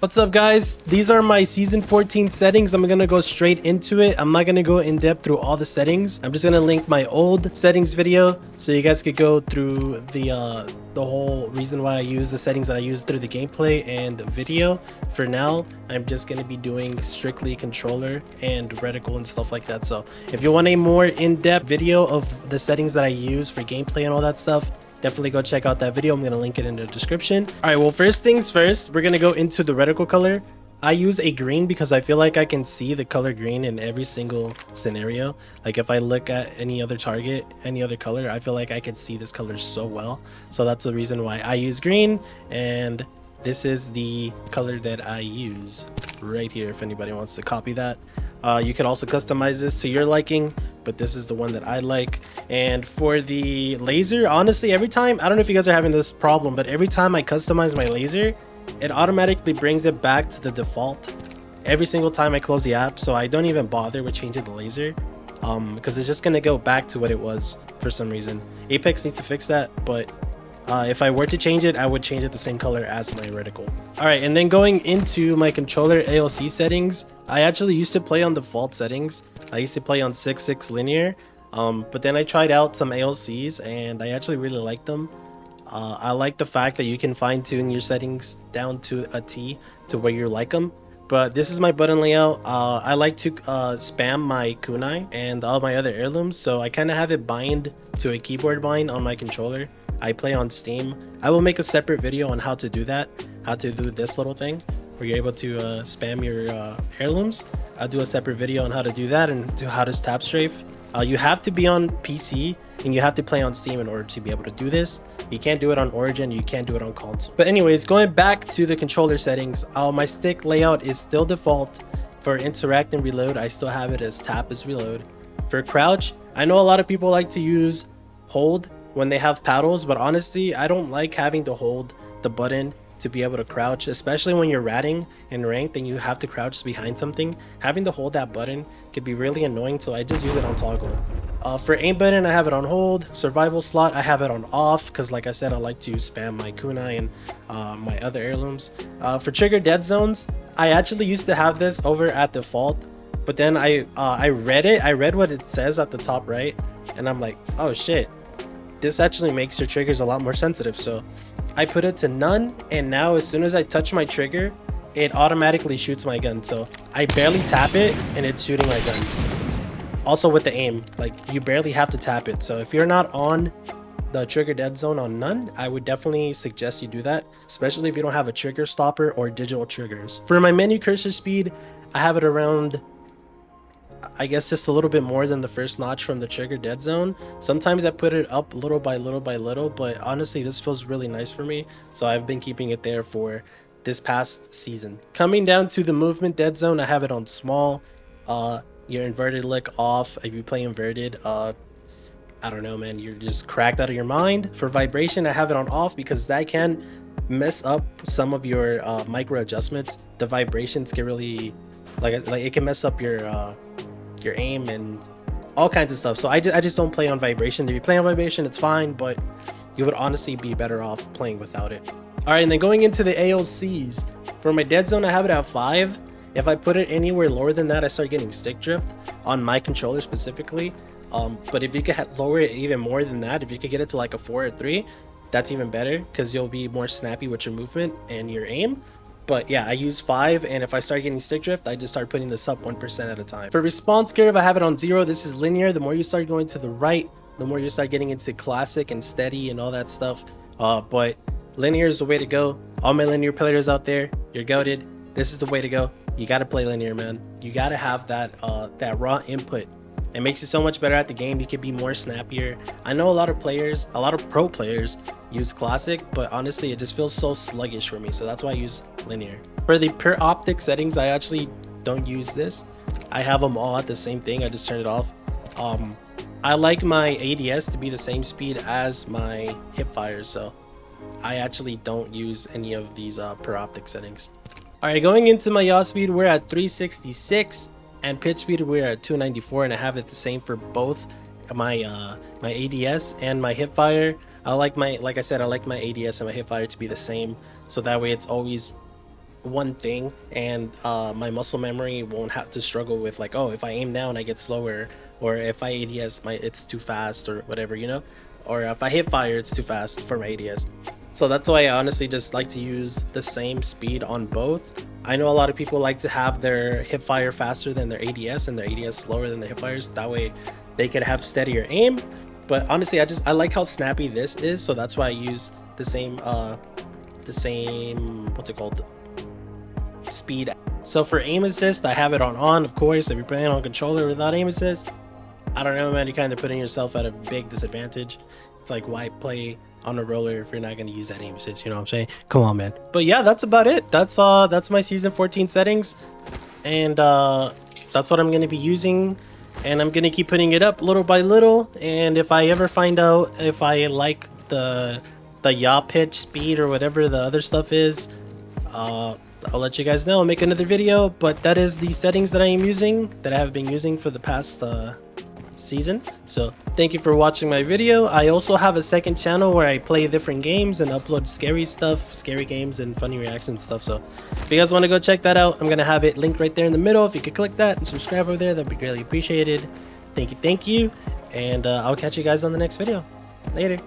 What's up guys, these are my season 14 settings. I'm gonna go straight into it. I'm not gonna go in depth through all the settings. I'm just gonna link my old settings video so you guys could go through the whole reason why I use the settings that I use through the gameplay and the video. For now, I'm just gonna be doing strictly controller and reticle and stuff like that. So if you want a more in-depth video of the settings that I use for gameplay and all that stuff, definitely go check out that video. I'm gonna link it in the description. All right, well, first things first, we're gonna go into the reticle color. I use a green because I feel like I can see the color green in every single scenario. Like if I look at any other target, any other color, I feel like I can see this color so well. So that's the reason why I use green, and this is the color that I use right here if anybody wants to copy that. You can also customize this to your liking, but this is the one that I like. And for the laser, honestly, every time, I don't know if you guys are having this problem, but every time I customize my laser, it automatically brings it back to the default every single time I close the app. So I don't even bother with changing the laser because it's just gonna go back to what it was for some reason. Apex needs to fix that, but if I were to change it, I would change it the same color as my reticle. All right, and then going into my controller ALC settings, I actually used to play on default settings. I used to play on 6.6 linear, but then I tried out some ALCs and I actually really liked them. I like the fact that you can fine tune your settings down to a T to where you like them. But this is my button layout. I like to spam my kunai and all my other heirlooms, so I kind of have it bind to a keyboard bind on my controller. I play on Steam. I will make a separate video on how to do that, how to do this little thing where you're able to spam your heirlooms. I'll do a separate video on how to do that and how to tap strafe. You have to be on PC and you have to play on Steam in order to be able to do this. You can't do it on Origin, you can't do it on console. But anyways, going back to the controller settings, my stick layout is still default. For interact and reload, I still have it as tap as reload. For crouch, I know a lot of people like to use hold when they have paddles, but honestly, I don't like having to hold the button to be able to crouch, especially when you're ratting in ranked and you have to crouch behind something. Having to hold that button could be really annoying, so I just use it on toggle. For aim button, I have it on hold. Survival slot, I have it on off because, like I said, I like to spam my kunai and my other heirlooms. For trigger dead zones, I actually used to have this over at default, but then I read what it says at the top right, and I'm like, oh shit, this actually makes your triggers a lot more sensitive. So I put it to none, and now as soon as I touch my trigger, it automatically shoots my gun. So I barely tap it and it's shooting my gun. Also with the aim, like you barely have to tap it. So if you're not on the trigger dead zone on none, I would definitely suggest you do that, especially if you don't have a trigger stopper or digital triggers. For my menu cursor speed, I have it around, I guess, just a little bit more than the first notch from the trigger dead zone. Sometimes I put it up little by little by little, but honestly this feels really nice for me, so I've been keeping it there for this past season. Coming down to the movement dead zone, I have it on small. Your inverted lick off. If you play inverted, I don't know, man, you're just cracked out of your mind. For vibration, I have it on off because that can mess up some of your micro adjustments. The vibrations can really like it can mess up your aim and all kinds of stuff. So I just don't play on vibration. If you play on vibration, it's fine, but you would honestly be better off playing without it. All right, and then going into the ALCs, for my dead zone, I have it at 5. If I put it anywhere lower than that, I start getting stick drift on my controller specifically. But if you could lower it even more than that, if you could get it to like a 4 or 3, that's even better because you'll be more snappy with your movement and your aim. But yeah, I use 5, and if I start getting stick drift, I just start putting this up 1% at a time. For response curve, I have it on 0. This is linear. The more you start going to the right, the more you start getting into classic and steady and all that stuff. But linear is the way to go. All my linear players out there, you're goated. This is the way to go. You gotta play linear, man. You gotta have that raw input. It makes you so much better at the game. You can be more snappier. I know a lot of players, a lot of pro players use classic, but honestly it just feels so sluggish for me, so that's why I use linear. For the per optic settings, I actually don't use this. I have them all at the same thing. I just turn it off. I like my ADS to be the same speed as my hip fire, so I actually don't use any of these per optic settings. All right, going into my yaw speed, we're at 366, and pitch speed we're at 294, and I have it the same for both my my ADS and my hip fire. Like I said, I like my ADS and my hip fire to be the same, so that way it's always one thing, and my muscle memory won't have to struggle with like, oh, if I aim down I get slower, or if I ADS it's too fast or whatever, you know, or if I hip fire it's too fast for my ADS. So that's why I honestly just like to use the same speed on both. I know a lot of people like to have their hip fire faster than their ADS and their ADS slower than their hip fires, that way they could have steadier aim. But honestly, I like how snappy this is, so that's why I use the same what's it called, speed. So for aim assist, I have it on of course. If you're playing on controller without aim assist, I don't know, man, you're kind of putting yourself at a big disadvantage. It's like, why play on a roller if you're not going to use that aim assist, you know what I'm saying? Come on, man. But yeah, that's about it. That's my season 14 settings, and that's what I'm going to be using, and I'm going to keep putting it up little by little. And if I ever find out if I like the yaw pitch, speed, or whatever the other stuff is, I'll let you guys know. I'll make another video. But that is the settings that I am using, that I have been using for the past season. So thank you for watching my video. I also have a second channel where I play different games and upload scary stuff, scary games and funny reaction stuff. So if you guys want to go check that out, I'm gonna have it linked right there in the middle. If you could click that and subscribe over there, that'd be greatly appreciated. Thank you, and I'll catch you guys on the next video. Later.